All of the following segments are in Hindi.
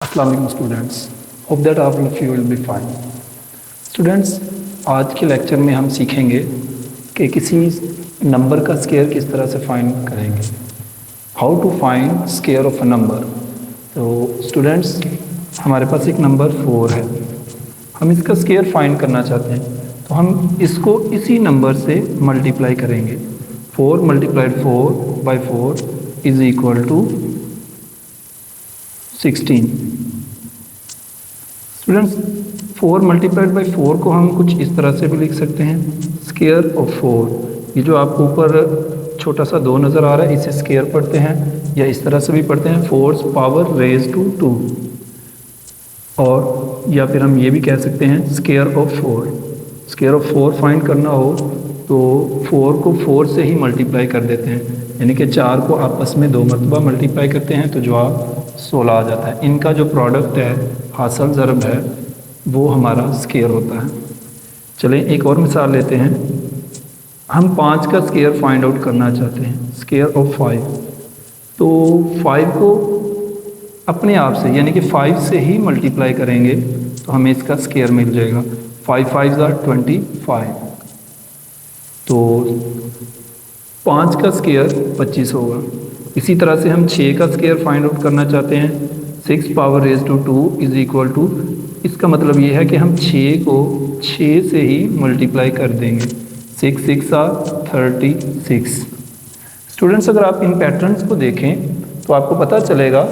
अस्सलाम वालेकुम students, hope that all of you will be fine. Students, आज के लेक्चर में हम सीखेंगे कि किसी नंबर का स्केयर किस तरह से फाइंड करेंगे। How to find square of a number. तो स्टूडेंट्स, हमारे पास एक नंबर 4 है, हम इसका स्केयर फाइंड करना चाहते हैं, तो हम इसको इसी नंबर से मल्टीप्लाई करेंगे। 4 multiplied 4 by 4 is equal to 16। Students, 4 multiplied by 4 को हम कुछ इस तरह से भी लिख सकते हैं, स्केयर ऑफ 4। ये जो आपको ऊपर छोटा सा 2 नज़र आ रहा है, इसे स्केयर पढ़ते हैं, या इस तरह से भी पढ़ते हैं 4 पावर रेज टू 2, और या फिर हम ये भी कह सकते हैं square of 4। Square of 4 find करना हो तो 4 को 4 से ही मल्टीप्लाई कर देते हैं, यानी कि 4 को आपस में 2 मरतबा मल्टीप्लाई करते हैं तो जवाब 16 आ जाता है। इनका जो प्रोडक्ट है, हासिल ज़रब है, वो हमारा स्केयर होता है। चलें एक और मिसाल लेते हैं। हम 5 का स्केयर फाइंड आउट करना चाहते हैं, स्केयर ऑफ 5। तो 5 को अपने आप से यानी कि 5 से ही मल्टीप्लाई करेंगे तो हमें इसका स्केयर मिल जाएगा। 5 5 are 25। तो 5 का स्केयर 25 होगा। इसी तरह से हम 6 का स्केयर फाइंड आउट करना चाहते हैं। 6 power raise to 2 is equal to, इसका मतलब ये है कि हम 6 को 6 से ही मल्टीप्लाई कर देंगे। 6 6 are 36। स्टूडेंट्स, अगर आप इन पैटर्न्स को देखें तो आपको पता चलेगा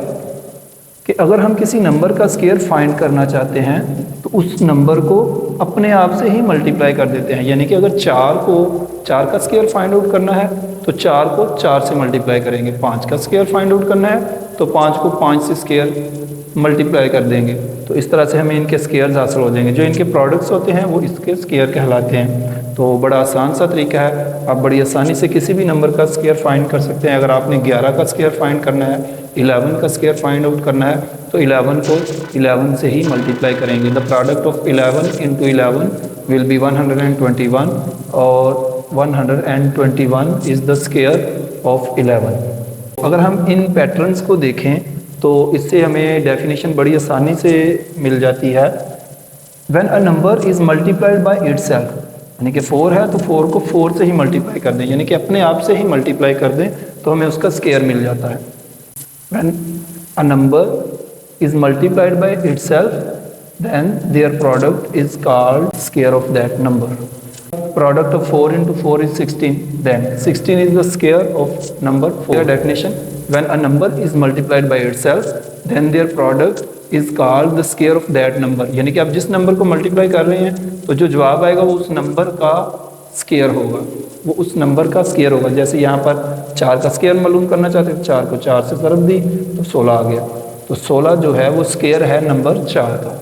कि अगर हम किसी नंबर का स्केयर फाइंड करना चाहते हैं तो उस नंबर को अपने आप से ही मल्टीप्लाई कर देते हैं। यानी कि अगर 4 का स्केयर फाइंड आउट करना है तो 4 को 4 से मल्टीप्लाई करेंगे। 5 का स्केयर फाइंड आउट करना है तो 5 को 5 से स्केयर मल्टीप्लाई कर देंगे। तो इस तरह से हमें इनके स्केयर्स हासिल हो जाएंगे। जो इनके प्रोडक्ट्स होते हैं वो इसके स्केयर कहलाते हैं। तो बड़ा आसान सा तरीका है, आप बड़ी आसानी से किसी भी नंबर का स्केयर फाइंड कर सकते हैं। अगर आपने 11 का स्केयर फाइंड करना है, 11 का स्केयर फाइंड आउट करना है, तो 11 को 11 से ही मल्टीप्लाई करेंगे। The product of 11 into 11 will be 121, और 121 इज़ द स्केयर ऑफ 11। अगर हम इन पैटर्न्स को देखें तो इससे हमें डेफिनेशन बड़ी आसानी से मिल जाती है। When a number is multiplied by itself, यानी कि 4 है तो 4 को 4 से ही मल्टीप्लाई कर दें, यानी कि अपने आप से ही मल्टीप्लाई कर दें तो हमें उसका स्केयर मिल जाता है। When a number is multiplied by itself, then their product is called square of that number. Product of 4 into 4 is 16. Then 16 is the square of number 4. Their definition: when a number is multiplied by itself, then their product is called the square of that number. यानी कि आप जिस नंबर को मल्टीप्लाई कर रहे हैं तो जो जवाब आएगा वो उस नंबर का स्केयर होगा, वो उस नंबर का स्केयर होगा। जैसे यहाँ पर 4 का स्केयर मालूम करना चाहते हैं, 4 को 4 से ज़रब दी तो 16 आ गया। तो 16 जो है वो स्केयर है नंबर 4 का।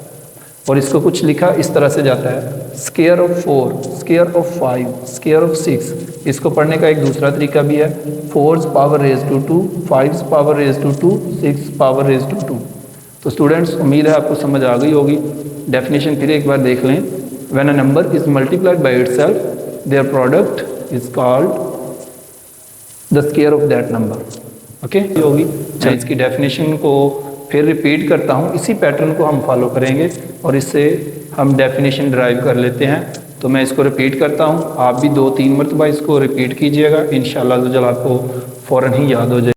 और इसको कुछ लिखा इस तरह से जाता है, square of 4, square of 5, square of 6। इसको पढ़ने का एक दूसरा तरीका भी है, 4 power raise to 2, 5 power raise to 2, 6 power raise to 2। तो स्टूडेंट्स, उम्मीद है आपको समझ आ गई होगी। डेफिनेशन फिर एक बार देख लें। When a number is multiplied by itself, their product is called the square of that number. Okay होगी। मैं इसकी डेफिनेशन को फिर रिपीट करता हूँ, इसी पैटर्न को हम फॉलो करेंगे और इससे हम डेफिनेशन ड्राइव कर लेते हैं। तो मैं इसको रिपीट करता हूँ, आप भी 2-3 मरतबा इसको रिपीट कीजिएगा। इंशाअल्लाह आपको फ़ौरन ही याद हो जाए।